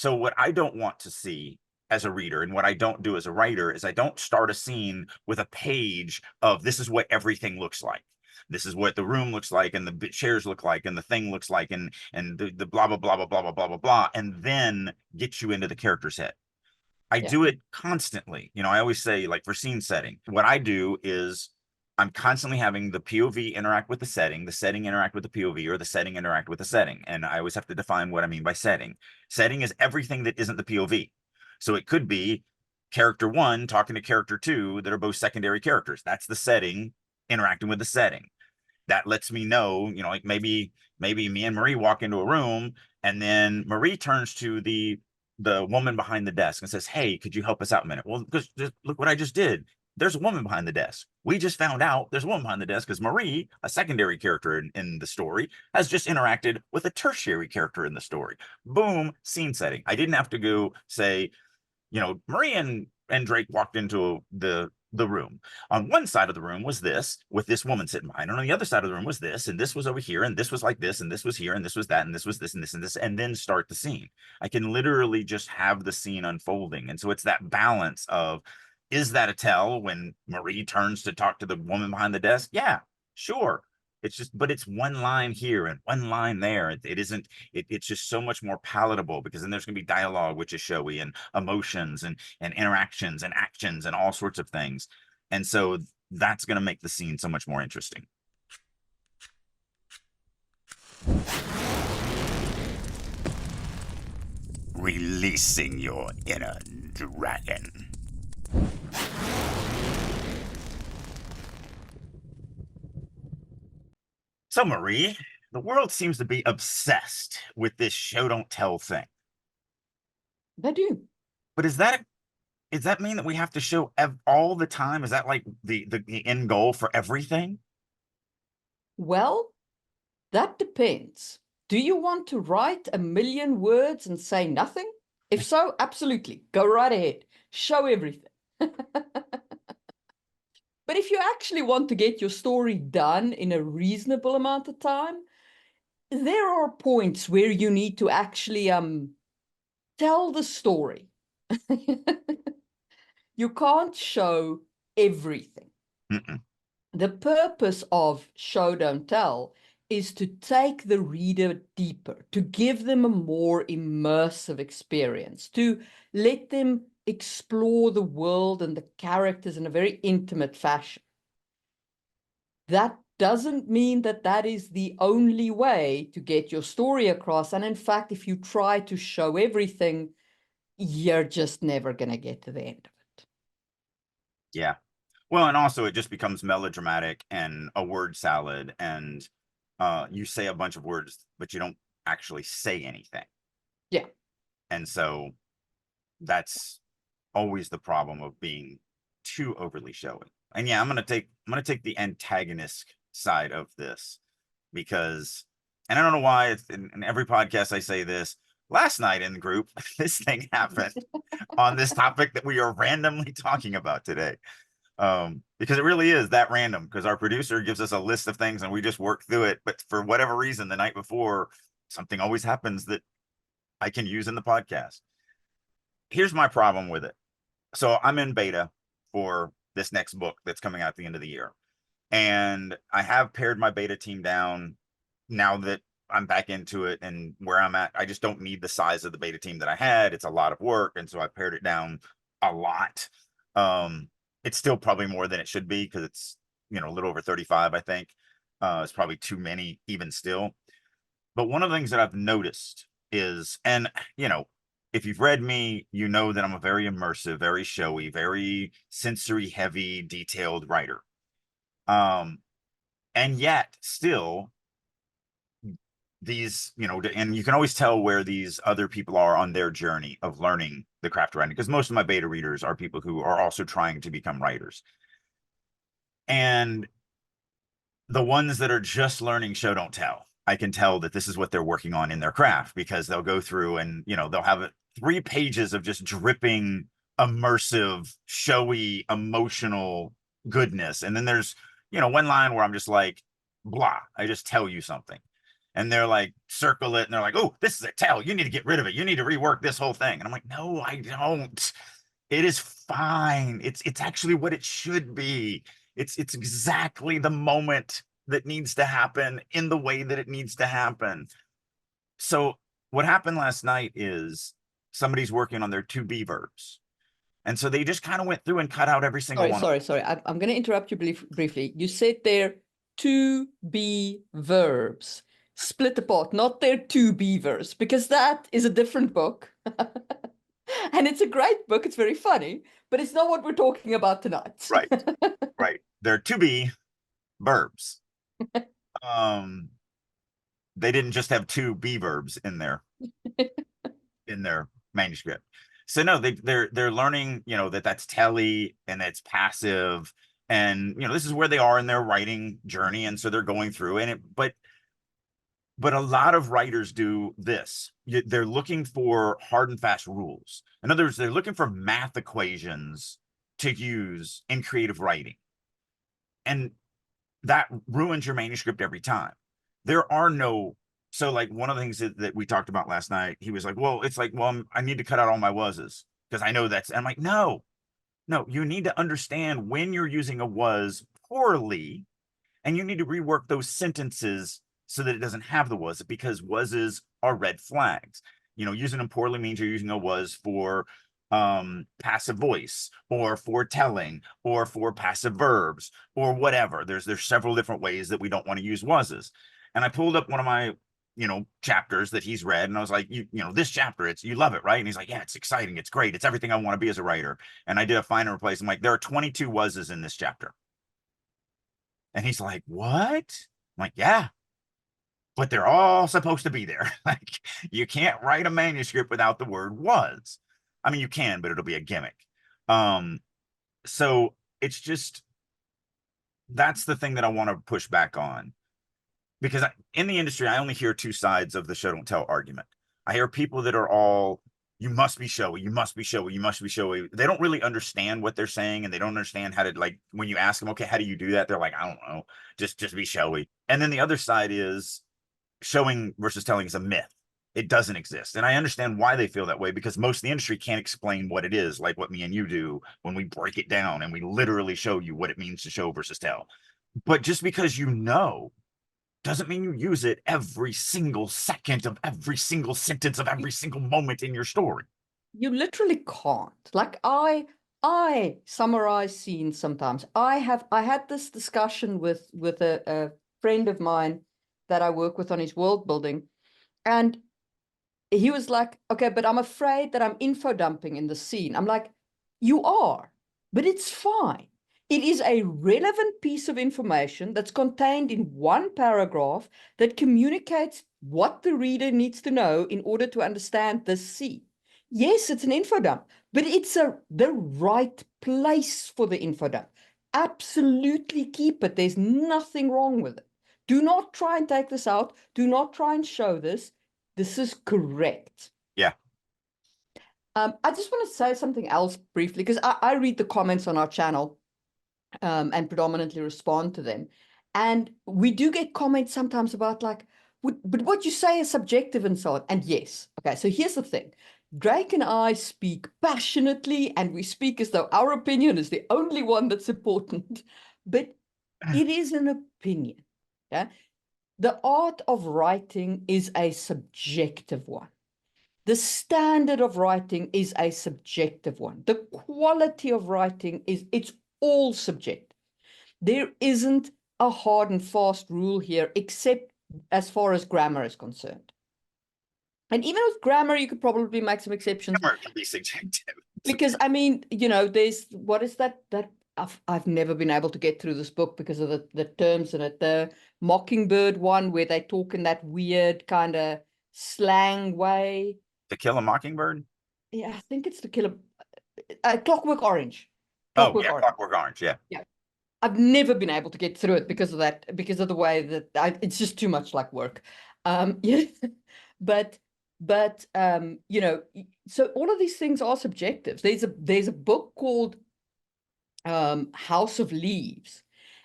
So what I don't want to see as a reader, and what I don't do as a writer, is I don't start a scene with a page of this is what everything looks like. This is what the room looks like, and the chairs look like, and the thing looks like, and the blah blah blah blah blah blah blah blah blah, and then get you into the character's head. I Yeah. do it constantly. I always say, like, for scene setting, what I do is I'm constantly having the POV interact with the setting interact with the POV, or the setting interact with the setting. And I always have to define what I mean by setting. Setting is everything that isn't the POV. So it could be character one talking to character two that are both secondary characters. That's the setting interacting with the setting. That lets me know, like maybe me and Marie walk into a room, and then Marie turns to the woman behind the desk and says, "Hey, could you help us out a minute?" Well, because just look what I just did. There's a woman behind the desk. We just found out there's a woman behind the desk because Marie, a secondary character in the story, has just interacted with a tertiary character in the story. Boom, scene setting. I didn't have to go say, Marie and Drake walked into the room. On one side of the room was this, with this woman sitting behind, and on the other side of the room was this, and this was over here, and this was like this, and this was here, and this was that, and this was this, and this, and this, and then start the scene. I can literally just have the scene unfolding. And so it's that balance of, is that a tell when Marie turns to talk to the woman behind the desk? Yeah, sure. It's just, but it's one line here and one line there. It isn't, it's just so much more palatable, because then there's going to be dialogue, which is showy, and emotions and interactions and actions and all sorts of things. And so that's going to make the scene so much more interesting. Releasing your inner dragon. So, Marie, the world seems to be obsessed with this show don't tell thing. They do. But does that mean that we have to show all the time? Is that like the end goal for everything? Well, that depends. Do you want to write 1,000,000 words and say nothing? If so, absolutely. Go right ahead. Show everything. But if you actually want to get your story done in a reasonable amount of time, there are points where you need to actually tell the story. You can't show everything. Mm-mm. The purpose of show don't tell is to take the reader deeper, to give them a more immersive experience, to let them explore the world and the characters in a very intimate fashion. That doesn't mean that that is the only way to get your story across. And in fact, if you try to show everything, you're just never going to get to the end of it. Yeah. Well, and also it just becomes melodramatic and a word salad, and you say a bunch of words, but you don't actually say anything. Yeah. And so that's always the problem of being too overly showy. And yeah, I'm gonna take the antagonist side of this, because, and I don't know why it's in every podcast I say this. Last night in the group, this thing happened on this topic that we are randomly talking about today. Because it really is that random, because our producer gives us a list of things and we just work through it. But for whatever reason, the night before, something always happens that I can use in the podcast. Here's my problem with it. So I'm in beta for this next book that's coming out at the end of the year. And I have pared my beta team down now that I'm back into it, and where I'm at, I just don't need the size of the beta team that I had. It's a lot of work. And so I pared it down a lot. Um, it's still probably more than it should be, because it's, a little over 35, I think. It's probably too many even still. But one of the things that I've noticed is, and if you've read me, you know that I'm a very immersive, very showy, very sensory heavy, detailed writer. Um, and yet still, these, and you can always tell where these other people are on their journey of learning the craft of writing, because most of my beta readers are people who are also trying to become writers. And the ones that are just learning show don't tell, I can tell that this is what they're working on in their craft, because they'll go through and, they'll have 3 pages of just dripping, immersive, showy, emotional goodness. And then there's, one line where I'm just like, blah, I just tell you something. And they're like, circle it, and they're like, oh, this is a tell. You need to get rid of it. You need to rework this whole thing. And I'm like, no, I don't. It is fine. It's actually what it should be. It's exactly the moment that needs to happen in the way that it needs to happen. So what happened last night is somebody's working on their to be verbs. And so they just kind of went through and cut out every single one. Sorry. I'm going to interrupt you briefly. You said there to be verbs split apart, not their two beavers, because that is a different book. And it's a great book. It's very funny, but it's not what we're talking about tonight. Right. Right. They're to be verbs. They didn't just have two be verbs in their manuscript. So no, they're learning, you know, that's telly and that's passive, and you know, this is where they are in their writing journey, and so they're going through, and but a lot of writers do this. They're looking for hard and fast rules. In other words, they're looking for math equations to use in creative writing, and that ruins your manuscript every time. There are no, so like one of the things that we talked about last night, he was like, well, it's like, well, I need to cut out all my wases because I know that's, and I'm like, no, you need to understand when you're using a was poorly, and you need to rework those sentences so that it doesn't have the was, because wases are red flags. You know, using them poorly means you're using a was for passive voice, or for telling, or for passive verbs, or whatever. There's several different ways that we don't want to use wases. And I pulled up one of my, you know, chapters that he's read, and I was like, you know, this chapter, it's, you love it, right? And he's like, yeah, it's exciting, it's great, it's everything I want to be as a writer. And I did a find and replace. I'm like, there are 22 wases in this chapter. And he's like, what? I'm like, yeah, but they're all supposed to be there. Like, you can't write a manuscript without the word was. I mean, you can, but it'll be a gimmick. So it's just, that's the thing that I want to push back on, because in the industry, I only hear two sides of the show don't tell argument. I hear people that are all, you must be showy, you must be showy, you must be showy. They don't really understand what they're saying, and they don't understand how to, like, when you ask them, okay, how do you do that? They're like, I don't know, just be showy. And then the other side is showing versus telling is a myth. It doesn't exist. And I understand why they feel that way, because most of the industry can't explain what it is, like what me and you do when we break it down and we literally show you what it means to show versus tell. But just because you know doesn't mean you use it every single second of every single sentence of every single moment in your story. You literally can't. Like I summarize scenes sometimes. I had this discussion with a friend of mine that I work with on his world building, and he was like, okay, but I'm afraid that I'm info dumping in the scene. I'm like, you are, but it's fine. It is a relevant piece of information that's contained in one paragraph that communicates what the reader needs to know in order to understand this scene. Yes, it's an info dump, but it's the right place for the info dump. Absolutely keep it. There's nothing wrong with it. Do not try and take this out. Do not try and show this. This is correct. Yeah. I just want to say something else briefly, because I read the comments on our channel and predominantly respond to them. And we do get comments sometimes about like, but what you say is subjective and so on. And yes, okay, so here's the thing. Drake and I speak passionately, and we speak as though our opinion is the only one that's important, but it is an opinion. Yeah. The art of writing is a subjective one. The standard of writing is a subjective one. The quality of writing it's all subjective. There isn't a hard and fast rule here, except as far as grammar is concerned. And even with grammar, you could probably make some exceptions. Grammar can be subjective. Because I mean, you know, there's, what is that I've never been able to get through this book because of the terms in it. The Mockingbird one, where they talk in that weird kind of slang way. To Kill a Mockingbird? Yeah, I think it's To Kill a Clockwork Orange. Clockwork Orange. Yeah. Yeah. I've never been able to get through it because of that, because of the way that it's just too much like work. Yeah, but you know, so all of these things are subjective. There's a book called House of Leaves,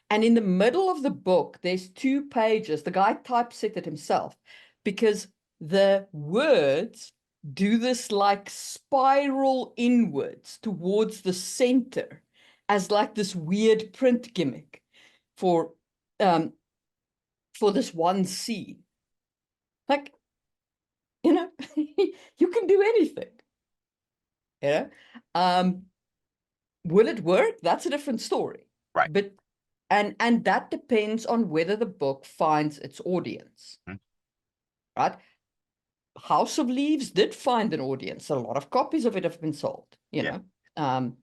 And in the middle of the book, there's 2 pages. The guy typeset it himself because the words do this like spiral inwards towards the center as like this weird print gimmick for this one scene. Like, you know, you can do anything. You know? Will it work? That's a different story. Right. But and that depends on whether the book finds its audience. Mhm. Right? House of Leaves did find an audience. A lot of copies of it have been sold, you Yeah. know.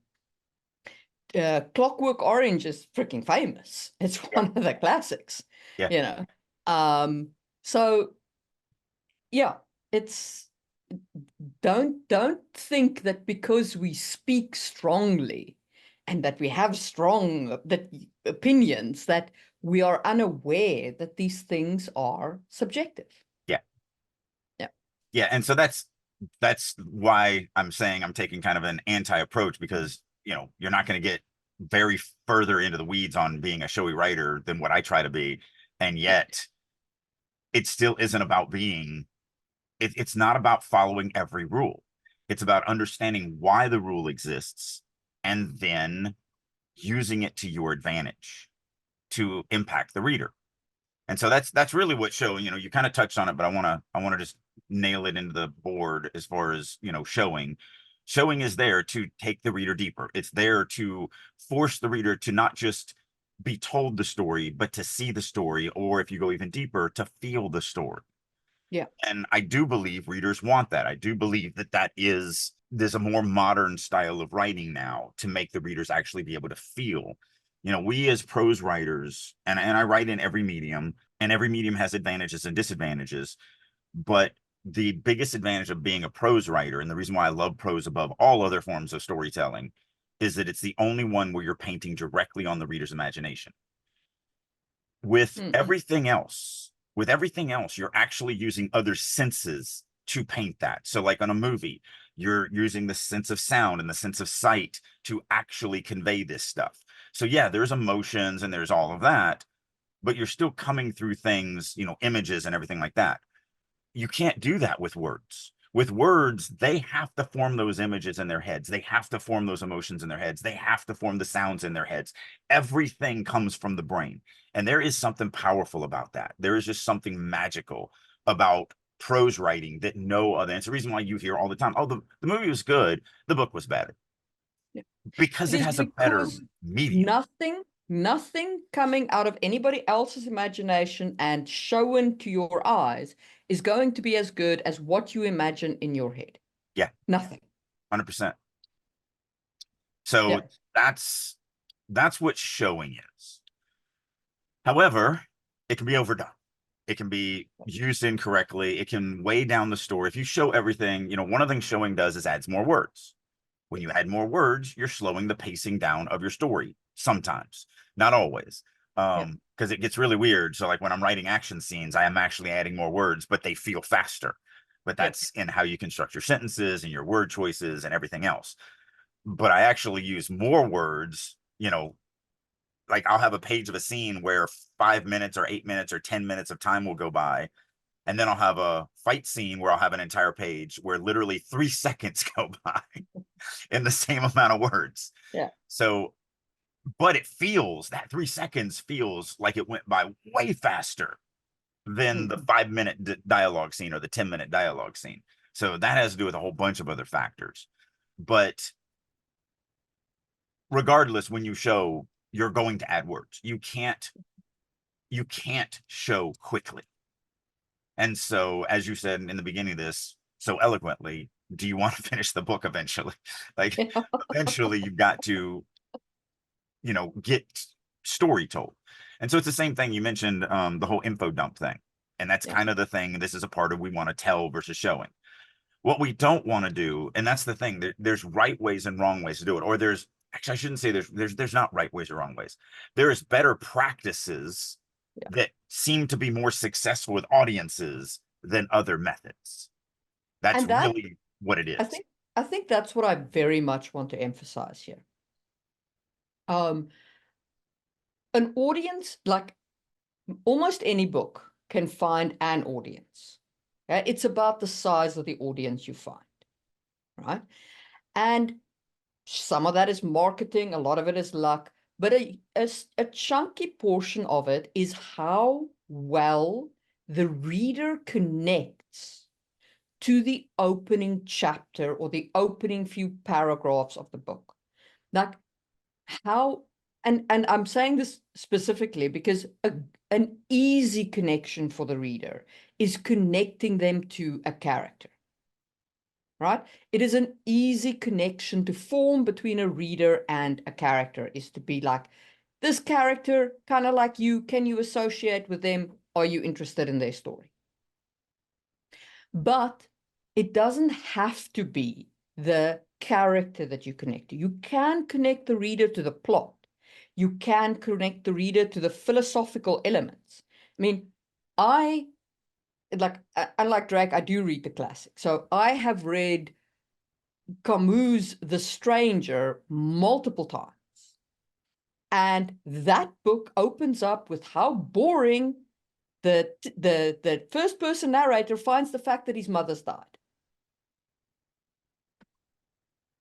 Clockwork Orange is freaking famous. It's Yeah. one of the classics, Yeah. you know. So yeah, it's don't think that because we speak strongly and that we have strong opinions that we are unaware that these things are subjective. Yeah. Yeah. Yeah. And so that's why I'm saying I'm taking kind of an anti-approach, because, you know, you're not going to get very further into the weeds on being a showy writer than what I try to be. And yet it still isn't about being, it's not about following every rule. It's about understanding why the rule exists and then using it to your advantage to impact the reader. And so that's really what showing, you know, you kind of touched on it, but I want to just nail it into the board as far as, you know, showing is there to take the reader deeper. It's there to force the reader to not just be told the story, but to see the story, or if you go even deeper, to feel the story. Yeah. And I do believe readers want that. I do believe that there's a more modern style of writing now to make the readers actually be able to feel. You know, we as prose writers, and I write in every medium, and every medium has advantages and disadvantages. But the biggest advantage of being a prose writer, and the reason why I love prose above all other forms of storytelling, is that it's the only one where you're painting directly on the reader's imagination. With Mm. everything else, you're actually using other senses to paint that. So like on a movie, you're using the sense of sound and the sense of sight to actually convey this stuff. So yeah, there's emotions and there's all of that, but you're still coming through things, you know, images and everything like that. You can't do that with words. With words, they have to form those images in their heads. They have to form those emotions in their heads. They have to form the sounds in their heads. Everything comes from the brain. And there is something powerful about that. There is just something magical about prose writing that no other. And it's the reason why you hear all the time, oh, the movie was good, the book was better. Yeah. Because It it is has a better because medium. nothing coming out of anybody else's imagination and shown to your eyes is going to be as good as what you imagine in your head. Yeah. Nothing. 100%. So Yeah. that's what showing is. However, it can be overdone. It can be used incorrectly. It can weigh down the story. If you show everything, you know, one of the things showing does is adds more words. When you add more words, you're slowing the pacing down of your story sometimes, not always. Yeah. Because it gets really weird. So like when I'm writing action scenes, I am actually adding more words, but they feel faster. But Yeah. that's in how you construct your sentences and your word choices and everything else. But I actually use more words, you know, like I'll have a page of a scene where 5 minutes or 8 minutes or 10 minutes of time will go by. And then I'll have a fight scene where I'll have an entire page where literally 3 seconds go by in the same amount of words. Yeah. So, but it feels that 3 seconds feels like it went by way faster than the 5 minute dialogue scene or the 10-minute dialogue scene. So that has to do with a whole bunch of other factors. But regardless, when you show, you're going to add words. You can't show quickly. And so, as you said in the beginning of this so eloquently, do you want to finish the book eventually? Like, eventually, you've got to, you know, get story told. And so it's the same thing you mentioned, the whole info dump thing. And that's Yeah. kind of the thing. This is a part of we want to tell versus showing. What we don't want to do, and that's the thing, there's right ways and wrong ways to do it. Or there's actually, I shouldn't say there's not right ways or wrong ways. There's better practices Yeah. that seem to be more successful with audiences than other methods. That's And that really what it I is. think I think that's what I very much want to emphasize here. Um, an audience, like almost any book can find an audience. Okay? It's about the size of the audience you find, right? And some of that is marketing, a lot of it is luck, but a chunky portion of it is how well the reader connects to the opening chapter or the opening few paragraphs of the book. Like how, and I'm saying this specifically because an easy connection for the reader is connecting them to a character, right? It is an easy connection to form between a reader and a character, is to be like, this character, kind of like you, can you associate with them? Are you interested in their story? But it doesn't have to be the character that you connect to. You can connect the reader to the plot. You can connect the reader to the philosophical elements. I mean, unlike Drake, I do read the classics. So I have read Camus' The Stranger multiple times. And that book opens up with how boring the first person narrator finds the fact that his mother's died.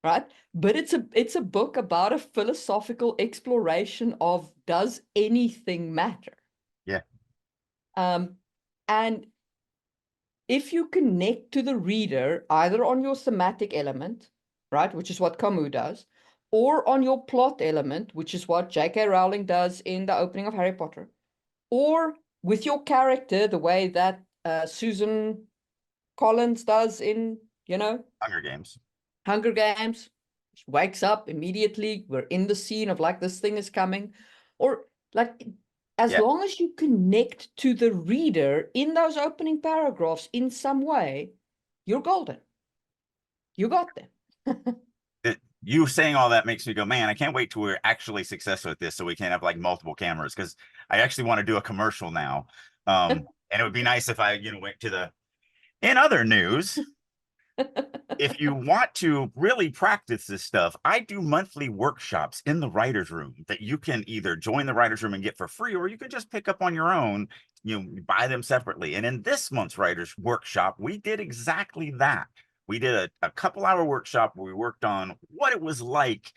Right? But it's a book about a philosophical exploration of, does anything matter? Yeah. And if you connect to the reader either on your thematic element, right, which is what Camus does, or on your plot element, which is what J.K. Rowling does in the opening of Harry Potter, or with your character, the way that Susan Collins does in, Hunger Games. Hunger Games. She wakes up immediately. We're in the scene of like, this thing is coming. Or like, as Yeah. long as you connect to the reader in those opening paragraphs in some way, you're golden. You got them. You saying all that makes me go, man, I can't wait till we're actually successful at this so we can have like multiple cameras, because I actually want to do a commercial now. And it would be nice if I, went to the, in other news, if you want to really practice this stuff, I do monthly workshops in the writer's room that you can either join the writer's room and get for free, or you can just pick up on your own, buy them separately. And in this month's writer's workshop, we did exactly that. We did a couple-hour workshop where we worked on what it was like,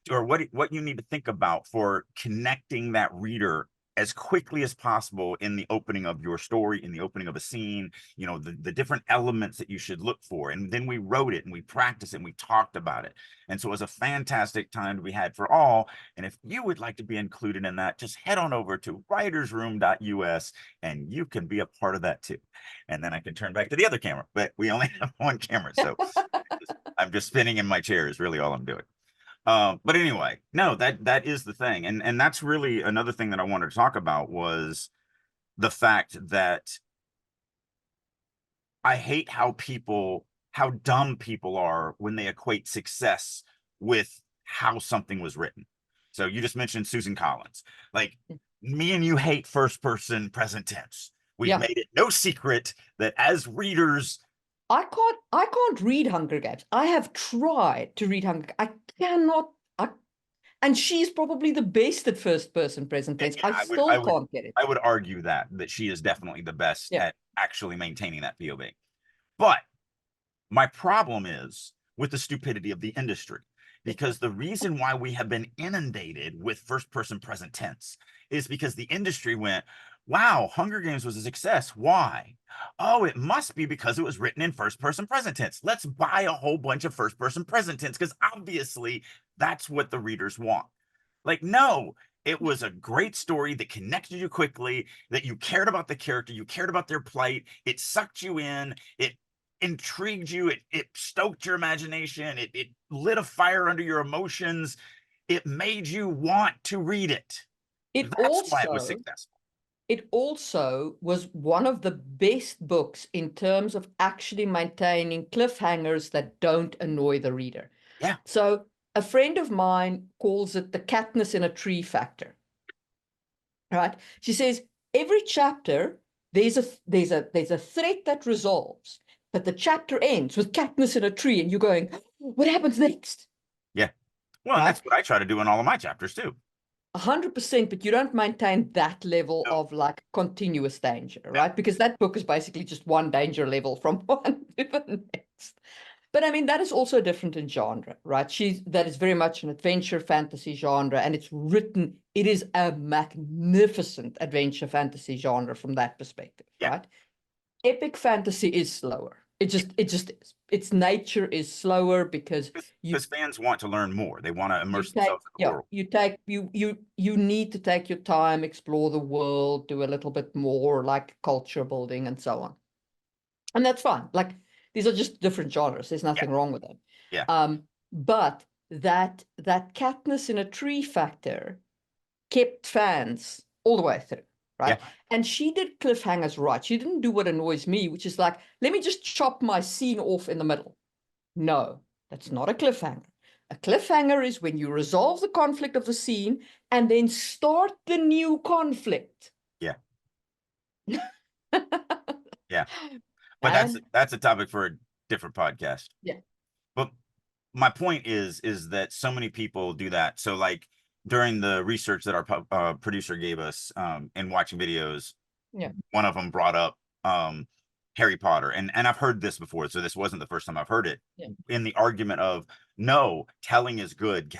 or what you need to think about for connecting that reader as quickly as possible in the opening of your story, in the opening of a scene, the different elements that you should look for. And then we wrote it and we practiced it and we talked about it. And so it was a fantastic time to be had for all. And if you would like to be included in that, just head on over to writersroom.us and you can be a part of that too. And then I can turn back to the other camera, but we only have one camera. So I'm just spinning in my chair is really all I'm doing. But anyway, no, that is the thing. And that's really another thing that I wanted to talk about, was the fact that I hate how dumb people are when they equate success with how something was written. So you just mentioned Susan Collins. Like, me and you hate first person present tense. We've made it no secret that as readers, I can't read Hunger Games. I have tried to read Hunger Games. I cannot. And she's probably the best at first person present tense. yeah, I still can't get it. I would argue that she is definitely the best Yeah. at actually maintaining that POV. But my problem is with the stupidity of the industry, because the reason why we have been inundated with first person present tense is because the industry went, wow, Hunger Games was a success. Why? Oh, it must be because it was written in first person present tense. Let's buy a whole bunch of first person present tense, because obviously that's what the readers want. Like, no, it was a great story that connected you quickly, that you cared about the character, you cared about their plight, it sucked you in, it intrigued you, it stoked your imagination, it lit a fire under your emotions, it made you want to read it. That's why it was successful. It also was one of the best books in terms of actually maintaining cliffhangers that don't annoy the reader. Yeah. So a friend of mine calls it the Katniss in a tree factor. Right? She says every chapter there's a threat that resolves, but the chapter ends with Katniss in a tree, and you're going, what happens next? Yeah. Well, and that's what I try to do in all of my chapters too. 100%, but you don't maintain that level No. of like continuous danger, right? Because that book is basically just one danger level from one to the next. But I mean, that is also different in genre, right? That is very much an adventure fantasy genre, and it is a magnificent adventure fantasy genre from that perspective, Yeah. right? Epic fantasy is slower. It just is. Its nature is slower because Because fans want to learn more. They want to immerse take, themselves in the world. you need to take your time, explore the world, do a little bit more like culture building and so on. And that's fine. Like these are just different genres. There's nothing wrong with them. Yeah. But that Katniss in a tree factor kept fans all the way through, right? Yeah. And she did cliffhangers right. She didn't do what annoys me, which is like, let me just chop my scene off in the middle. No, that's not a cliffhanger. A cliffhanger is when you resolve the conflict of the scene and then start the new conflict. Yeah. Yeah. But And that's a topic for a different podcast. yeah. But my point is that so many people do that. So like during the research that our producer gave us in watching videos, Yeah. one of them brought up Harry Potter, and I've heard this before, so this wasn't the first time I've heard it. Yeah. In the argument of no, telling is good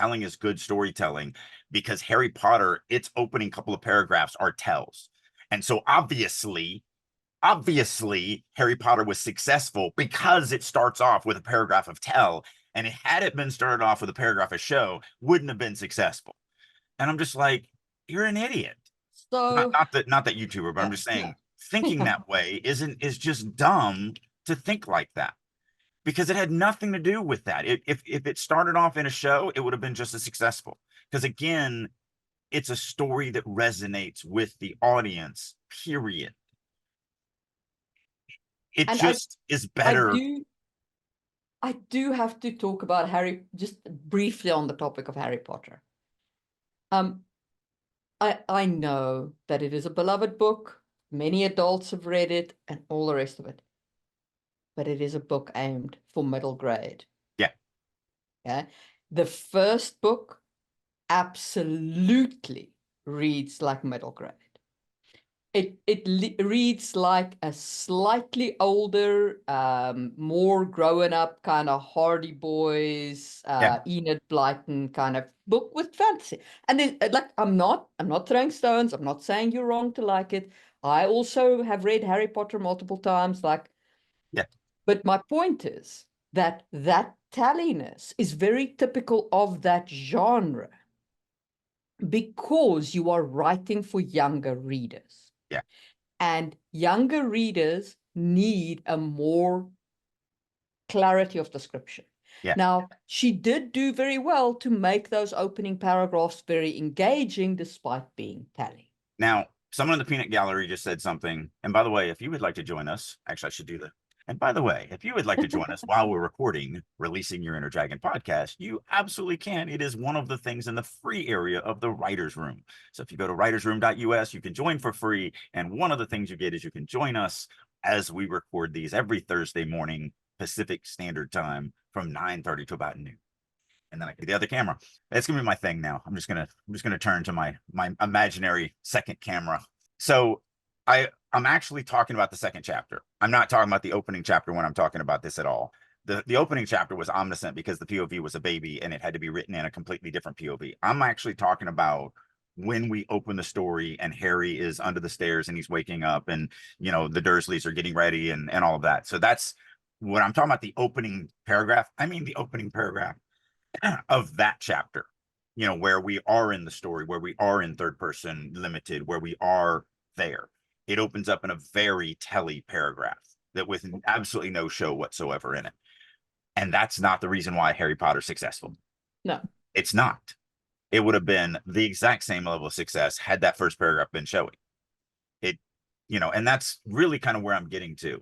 storytelling, because Harry Potter, its opening couple of paragraphs are tells, and so obviously Harry Potter was successful because it starts off with a paragraph of tell, and had it been started off with a paragraph of show, wouldn't have been successful. And I'm just like, you're an idiot. So Not that YouTuber, but I'm yeah, just saying, yeah, thinking yeah. that way is just dumb to think like that, because it had nothing to do with that. If it started off in a show, it would have been just as successful. Because again, it's a story that resonates with the audience, period. It And just is I better. do have to talk about just briefly on the topic of Harry Potter. I know that it is a beloved book. Many adults have read it and all the rest of it. But it is a book aimed for middle grade. Yeah. Yeah. The first book absolutely reads like middle grade. It reads like a slightly older, more growing up kind of Hardy Boys, Yeah. Enid Blyton kind of book with fantasy. And then, like, I'm not throwing stones. I'm not saying you're wrong to like it. I also have read Harry Potter multiple times. Like, Yeah. but my point is that talliness is very typical of that genre because you are writing for younger readers. Yeah. And younger readers need a more clarity of description. Yeah. Now, she did do very well to make those opening paragraphs very engaging despite being telling. Now, someone in the peanut gallery just said something. And by the way, if you would like to join us, actually, I should do that. And by the way, if you would like to join us while we're recording Releasing Your Inner Dragon podcast, you absolutely can. It is one of the things in the free area of the writer's room. So if you go to writersroom.us, you can join for free. And one of the things you get is you can join us as we record these every Thursday morning, Pacific Standard Time from 9:30 to about noon. And then I get the other camera. That's gonna be my thing now. I'm just gonna turn to my imaginary second camera. So I'm actually talking about the second chapter. I'm not talking about the opening chapter when I'm talking about this at all. The opening chapter was omniscient because the POV was a baby and it had to be written in a completely different POV. I'm actually talking about when we open the story and Harry is under the stairs and he's waking up, and the Dursleys are getting ready and all of that. So that's what I'm talking about. The opening paragraph. I mean the opening paragraph of that chapter, where we are in the story, where we are in third person limited, where we are there. It opens up in a very telly paragraph that with absolutely no show whatsoever in it. And that's not the reason why Harry Potter's successful. No. It's not. It would have been the exact same level of success had that first paragraph been showy. And that's really kind of where I'm getting to.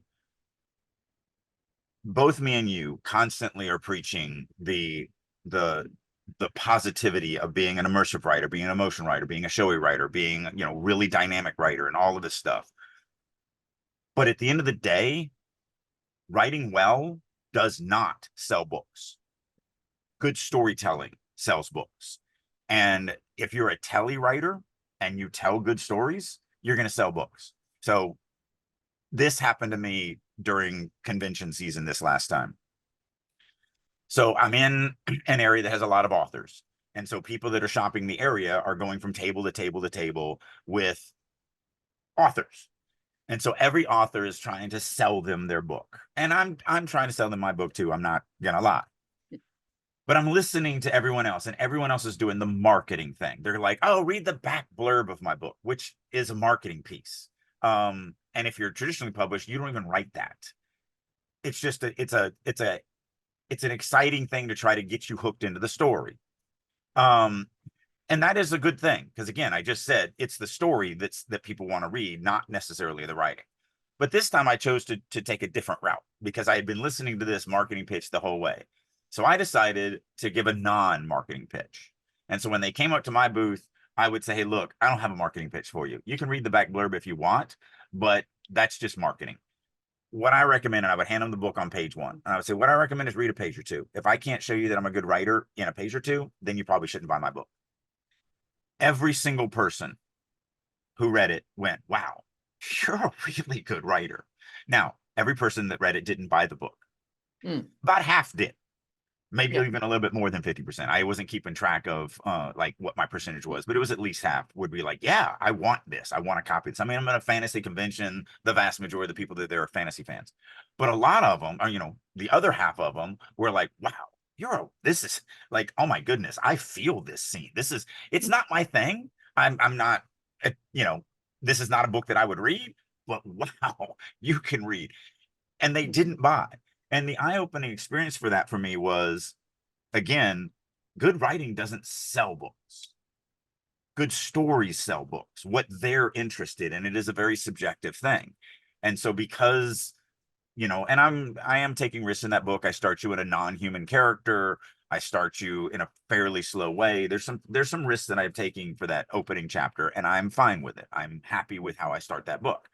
Both me and you constantly are preaching the positivity of being an immersive writer, being an emotion writer, being a showy writer, being, really dynamic writer and all of this stuff. But at the end of the day, writing well does not sell books. Good storytelling sells books. And if you're a telly writer and you tell good stories, you're going to sell books. So this happened to me during convention season this last time. So I'm in an area that has a lot of authors. And so people that are shopping the area are going from table to table to table with authors. And so every author is trying to sell them their book. And I'm trying to sell them my book too. I'm not gonna lie. But I'm listening to everyone else, and everyone else is doing the marketing thing. They're like, oh, read the back blurb of my book, which is a marketing piece. And if you're traditionally published, you don't even write that. It's just it's an exciting thing to try to get you hooked into the story. And that is a good thing, because again, I just said it's the story that people want to read, not necessarily the writing. But this time I chose to take a different route because I had been listening to this marketing pitch the whole way. So I decided to give a non-marketing pitch. And so when they came up to my booth, I would say, hey, look, I don't have a marketing pitch for you. You can read the back blurb if you want, but that's just marketing. What I recommend, and I would hand them the book on page 1. And I would say, what I recommend is read a page or two. If I can't show you that I'm a good writer in a page or two, then you probably shouldn't buy my book. Every single person who read it went, wow, you're a really good writer. Now, every person that read it didn't buy the book. About half did. Maybe even a little bit more than 50%. I wasn't keeping track of like what my percentage was, but it was at least half would be like, yeah, I want this. I want to copy this. I mean, I'm at a fantasy convention. The vast majority of the people there are fantasy fans. But a lot of them are, the other half of them were like, wow, this is like, oh my goodness, I feel this scene. It's not my thing. I'm not, this is not a book that I would read, but wow, you can read. And they didn't buy. And the eye-opening experience for that for me was, again, good writing doesn't sell books. Good stories sell books, what they're interested in. It is a very subjective thing. And so because, and I am taking risks in that book. I start you in a non-human character. I start you in a fairly slow way. There's some risks that I'm taking for that opening chapter, and I'm fine with it. I'm happy with how I start that book.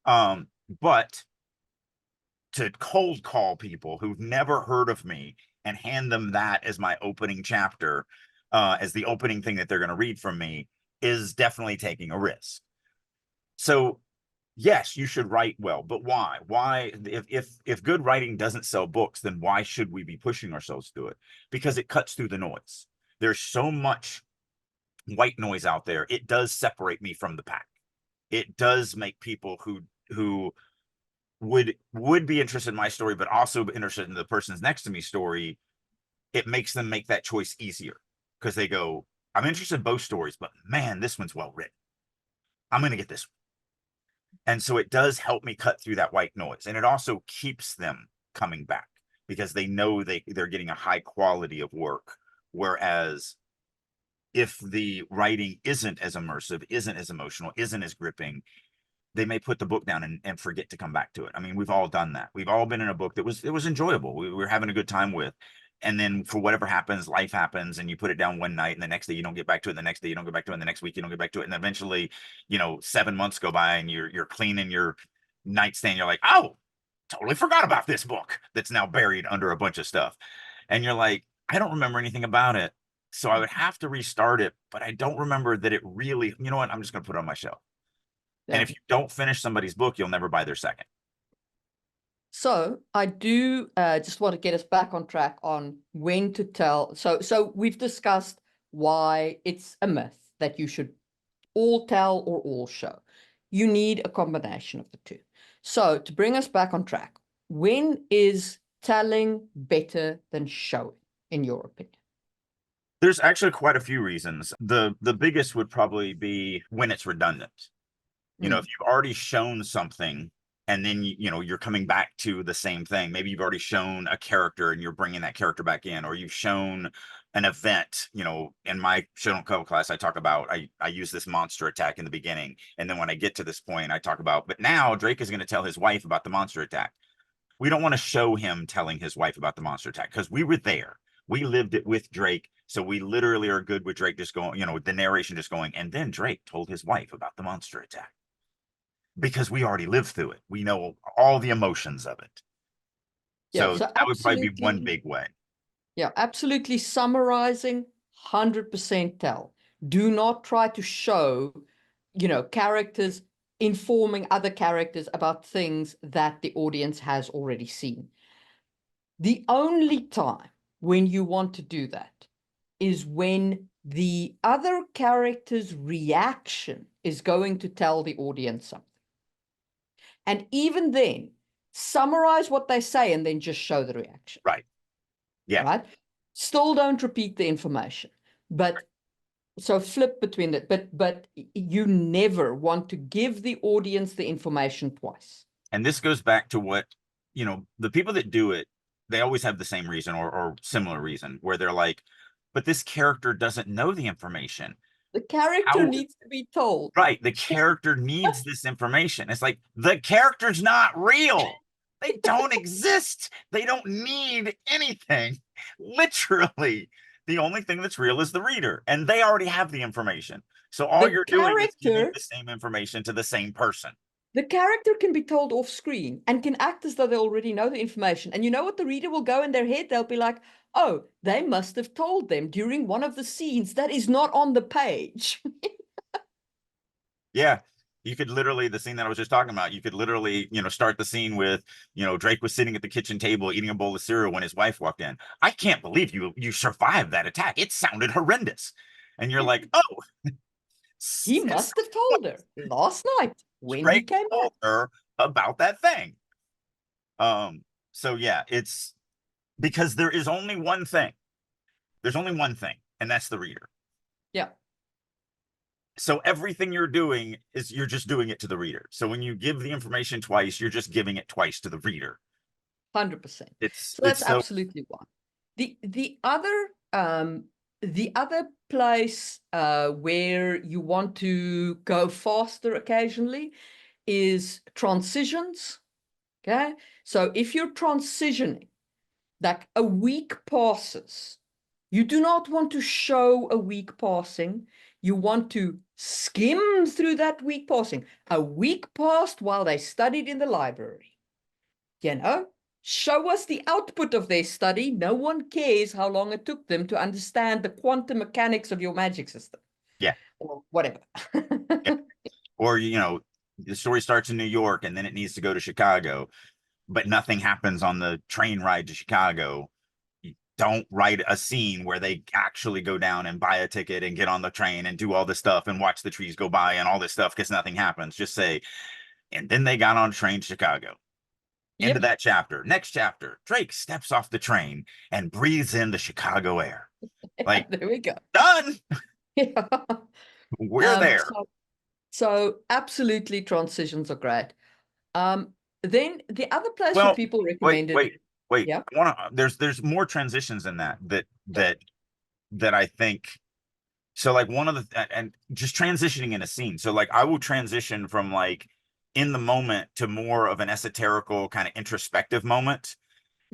But to cold call people who've never heard of me and hand them that as my opening chapter, as the opening thing that they're going to read from me, is definitely taking a risk. So yes, you should write well, but why? Why, if good writing doesn't sell books, then why should we be pushing ourselves to it? Because it cuts through the noise. There's so much white noise out there. It does separate me from the pack. It does make people who would be interested in my story, but also interested in the person's next to me story. It makes them make that choice easier because they go, I'm interested in both stories, but man, this one's well written. I'm going to get this one. And so it does help me cut through that white noise. And it also keeps them coming back because they know they're getting a high quality of work. Whereas if the writing isn't as immersive, isn't as emotional, isn't as gripping, they may put the book down and forget to come back to it. I mean, we've all done that. We've all been in a book that was enjoyable. We were having a good time with. And then for whatever happens, life happens, and you put it down one night, and the next day you don't get back to it, and the next day you don't get back to it, and the next week you don't get back to it. And eventually, 7 months go by and you're cleaning your nightstand. You're like, oh, totally forgot about this book that's now buried under a bunch of stuff. And you're like, I don't remember anything about it. So I would have to restart it, but I don't remember that it really, you know what? I'm just going to put it on my shelf. And if you don't finish somebody's book, you'll never buy their second. So I do just want to get us back on track on when to tell. So we've discussed why it's a myth that you should all tell or all show. You need a combination of the two. So to bring us back on track, when is telling better than showing, in your opinion? There's actually quite a few reasons. The biggest would probably be when it's redundant. If you've already shown something and then you're coming back to the same thing. Maybe you've already shown a character and you're bringing that character back in, or you've shown an event. In my show don't cover class, I talk about I use this monster attack in the beginning, and then when I get to this point, I talk about, but now Drake is going to tell his wife about the monster attack. We don't want to show him telling his wife about the monster attack because we were there. We lived it with Drake. So we literally are good with Drake just going, the narration just going, and then Drake told his wife about the monster attack. Because we already lived through it. We know all the emotions of it. So that would probably be one big way. Yeah, absolutely summarizing 100% tell. Do not try to show, characters informing other characters about things that the audience has already seen. The only time when you want to do that is when the other character's reaction is going to tell the audience something. And even then, summarize what they say and then just show the reaction. Right. Yeah. Right? Still don't repeat the information. But so flip between it. But you never want to give the audience the information twice. And this goes back to what, the people that do it, they always have the same reason or similar reason where they're like, but this character doesn't know the information. The character needs to be told. Right. The character needs this information. It's like, the character's not real. They don't exist. They don't need anything. Literally, the only thing that's real is the reader, and they already have the information. So all you're doing is giving the same information to the same person. The character can be told off screen and can act as though they already know the information. And you know what? The reader will go in their head. They'll be like, oh, they must have told them during one of the scenes that is not on the page. Yeah. You could literally, the scene that I was just talking about, you could literally, start the scene with, Drake was sitting at the kitchen table eating a bowl of cereal when his wife walked in. I can't believe you survived that attack. It sounded horrendous. And you're like, oh. He must have told her last night when Drake he came told her about that thing. So yeah, it's because there is only one thing. There's only one thing, and that's the reader. Yeah. So everything you're doing is you're just doing it to the reader. So when you give the information twice, you're just giving it twice to the reader. 100%. So that's absolutely one. The other place where you want to go faster occasionally is transitions. Okay. So if you're transitioning, like a week passes, you do not want to show a week passing. You want to skim through that week passing. A week passed while they studied in the library. Show us the output of their study. No one cares how long it took them to understand the quantum mechanics of your magic system. Yeah. Or whatever. Yeah. Or, the story starts in New York and then it needs to go to Chicago, but nothing happens on the train ride to Chicago. You don't write a scene where they actually go down and buy a ticket and get on the train and do all this stuff and watch the trees go by and all this stuff because nothing happens. Just say, and then they got on a train to Chicago. End of that chapter. Next chapter, Drake steps off the train and breathes in the Chicago air. Like, there we go. Done. Yeah. We're there. So absolutely, transitions are great. Then the other place where people recommended. Wait. Yeah. There's more transitions in that I think. So like one of the and just transitioning in a scene. So like I will transition from like in the moment to more of an esoterical kind of introspective moment.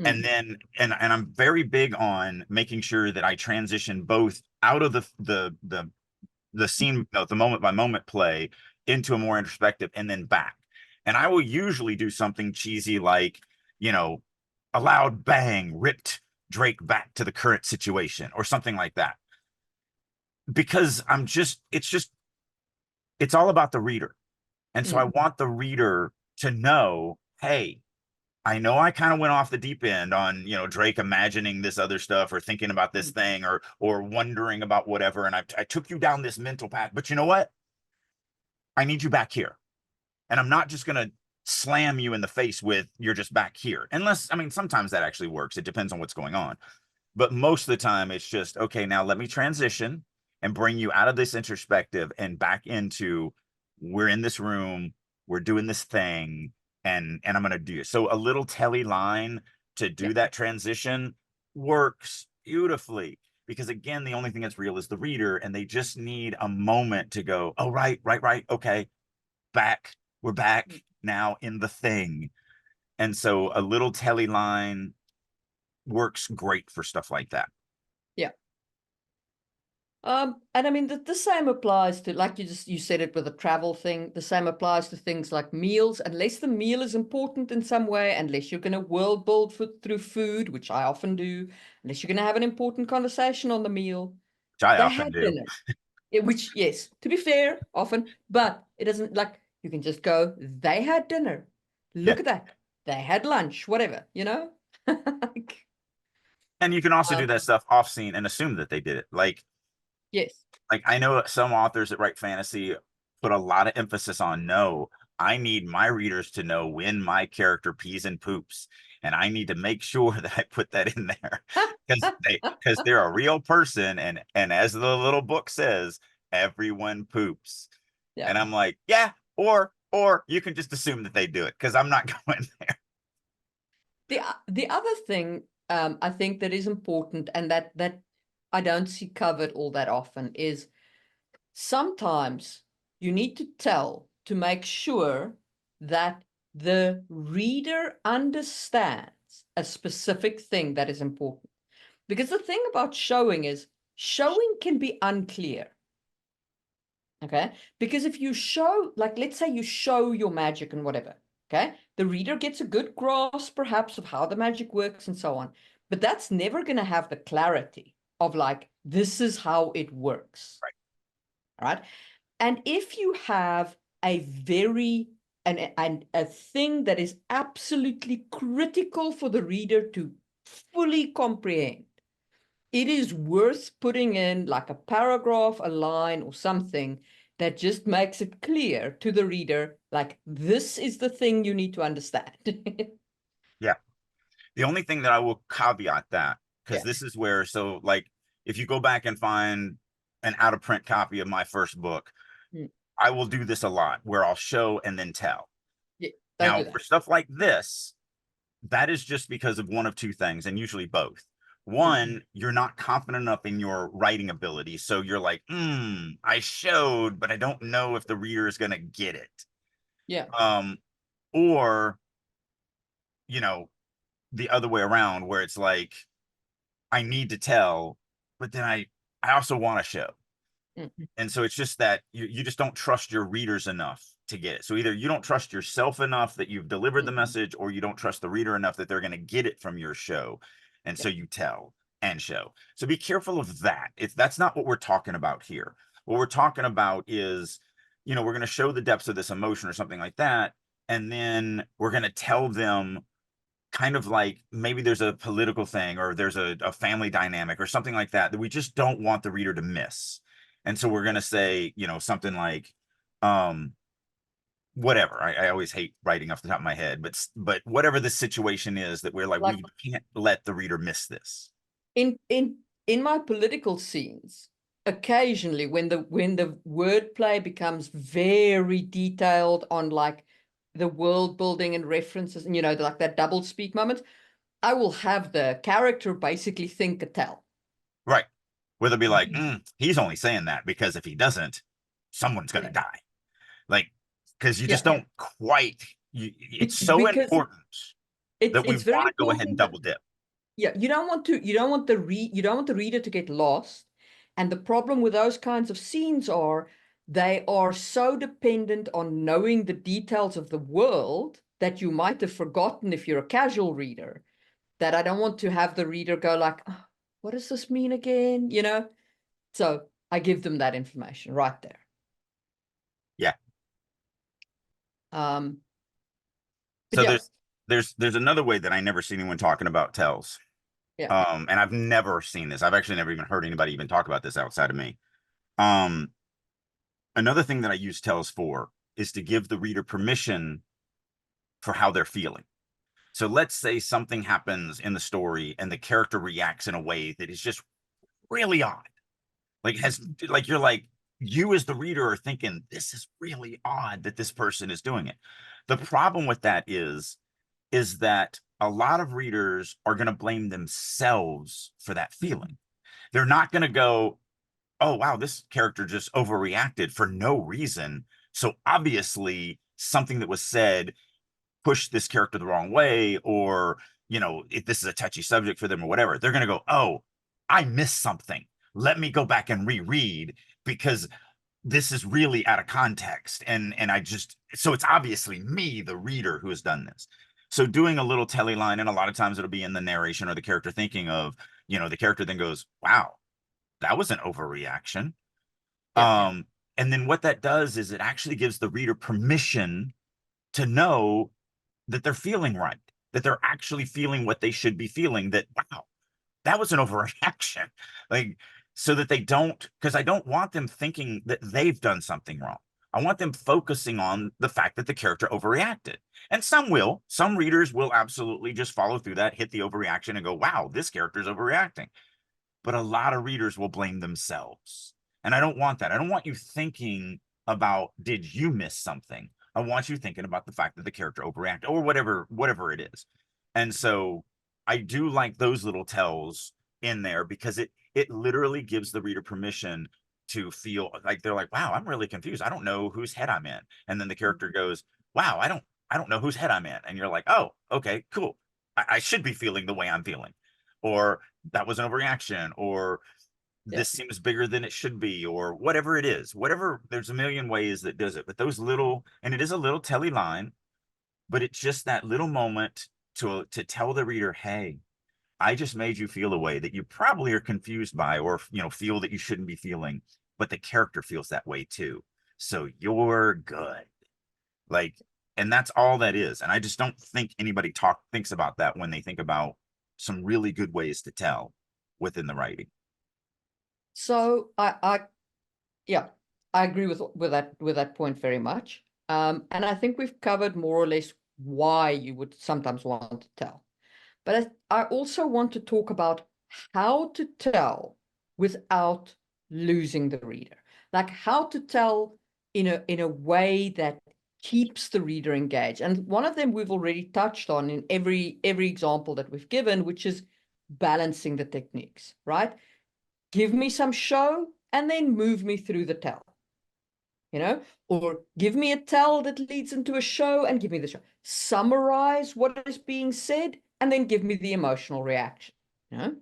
And then and I'm very big on making sure that I transition both out of the scene, the moment by moment play into a more introspective and then back. And I will usually do something cheesy like, a loud bang ripped Drake back to the current situation or something like that. Because it's all about the reader. And so I want the reader to know, hey, I know I kind of went off the deep end on, Drake imagining this other stuff or thinking about this thing or wondering about whatever. And I took you down this mental path, but you know what? I need you back here. And I'm not just going to slam you in the face with you're just back here. Unless, sometimes that actually works. It depends on what's going on. But most of the time it's just, okay, now let me transition and bring you out of this introspective and back into, we're in this room, we're doing this thing, and I'm going to do it. So a little telly line to do that transition works beautifully because again, the only thing that's real is the reader and they just need a moment to go, oh, right. Okay. We're back now in the thing. And so a little telly line works great for stuff like that. Yeah. And the same applies to, like you said it with the travel thing, the same applies to things like meals, unless the meal is important in some way, unless you're going to world build through food, which I often do, unless you're going to have an important conversation on the meal, which I They often had do. dinner. Which, yes, to be fair, often, but it doesn't, like, you can just go, they had dinner. Yeah. Look at that. They had lunch, whatever, you know? Like, And you can also do um, that stuff off scene and assume that they did it. yes. Like I know some authors that write fantasy put a lot of emphasis on no, I need my readers to know when my character pees and poops. And I need to make sure that I put that in there because they're a real person and as the little book says, everyone poops. Yeah. And I'm like, yeah, or you can just assume that they do it because I'm not going there. The other thing I think that is important and that I don't see covered all that often is sometimes you need to tell to make sure that the reader understands a specific thing that is important. Because the thing about showing is showing can be unclear. Okay. Because if you show, like, let's say you show your magic and whatever, okay, the reader gets a good grasp perhaps of how the magic works and so on. But that's never going to have the clarity of, like, this is how it works. Right. And if you have a very and a thing that is absolutely critical for the reader to fully comprehend, it is worth putting in like a paragraph, a line, or something that just makes it clear to the reader, like, this is the thing you need to understand. Yeah. The only thing that I will caveat that, because Yeah. this is where, so like, if you go back and find an out of print copy of my first book, Mm. I will do this a lot where I'll show and then tell. Yeah, don't do Now, for that. stuff like this, that is just because of one of two things, and usually both. Mm. One, you're not confident enough in your writing ability. So you're like, I showed, but I don't know if the reader is going to get it. Yeah. Or, you know, the other way around where it's like, I need to tell, but then I also want to show. Mm. And so it's just that you just don't trust your readers enough to get it. So either you don't trust yourself enough that you've delivered the Mm. message, or you don't trust the reader enough that they're going to get it from your show. And Yeah. so you tell and show. So be careful of that. That's not what we're talking about here. What we're talking about is, we're going to show the depths of this emotion or something like that. And then we're going to tell them kind of like maybe there's a political thing or there's a family dynamic or something like that that we just don't want the reader to miss. And so we're going to say, something like, um, whatever. I always hate writing off the top of my head, but whatever the situation is that we're like, Like, we can't let the reader miss this. in my political scenes, occasionally when the wordplay becomes very detailed on, like, the world building and references and, like that double speak moment, I will have the character basically think a tell. Right. Where they'll be like, he's only saying that because if he doesn't, someone's going to Yeah. die. Like, because you just Yeah. don't quite, it's so Because important that we it's very want to go ahead and important that, double dip. yeah, you don't want the reader to get lost. And the problem with those kinds of scenes are they are so dependent on knowing the details of the world that you might have forgotten if you're a casual reader, that I don't want to have the reader go like, "Oh, what does this mean again?" So I give them that information right there. Yeah. Um, but So yeah, there's another way that I never see anyone talking about tells. yeah. And I've never seen this. I've actually never even heard anybody even talk about this outside of me. Um, Another thing that I use tells for is to give the reader permission for how they're feeling. So let's say something happens in the story and the character reacts in a way that is just really odd. Like you're like, you as the reader are thinking, this is really odd that this person is doing it. The problem with that is that a lot of readers are going to blame themselves for that feeling. They're not going to go, oh, wow, this character just overreacted for no reason. So obviously, something that was said pushed this character the wrong way, or, if this is a touchy subject for them or whatever, they're going to go, oh, I missed something. Let me go back and reread because this is really out of context. And so it's obviously me, the reader, who has done this. So doing a little telly line, and a lot of times it'll be in the narration or the character thinking of, the character then goes, wow, that was an overreaction. Yeah. And then what that does is it actually gives the reader permission to know that they're feeling right, that they're actually feeling what they should be feeling, that, wow, that was an overreaction. Like, so that they don't, because I don't want them thinking that they've done something wrong. I want them focusing on the fact that the character overreacted. And some readers will absolutely just follow through that, hit the overreaction and go, wow, this character's overreacting. But a lot of readers will blame themselves. And I don't want that. I don't want you thinking about, did you miss something? I want you thinking about the fact that the character overreacted or whatever it is. And so I do like those little tells in there because it literally gives the reader permission to feel like they're like, wow, I'm really confused. I don't know whose head I'm in. And then the character goes, wow, I don't know whose head I'm in. And you're like, oh, okay, cool. I should be feeling the way I'm feeling. Or that was an overreaction, or Yeah. this seems bigger than it should be, or whatever it is. Whatever, there's a million ways that does it. But those little, and it is a little telly line, but it's just that little moment to tell the reader, hey, I just made you feel a way that you probably are confused by, or feel that you shouldn't be feeling, but the character feels that way too. So you're good. Like, and that's all that is. And I just don't think anybody thinks about that when they think about some really good ways to tell within the writing. So yeah, I agree with that point very much. And I think we've covered more or less why you would sometimes want to tell. But I also want to talk about how to tell without losing the reader. Like how to tell in a way that keeps the reader engaged. And one of them we've already touched on in every example that we've given, which is balancing the techniques, right? Give me some show and then move me through the tell, or give me a tell that leads into a show and give me the show. Summarize what is being said and then give me the emotional reaction, you know?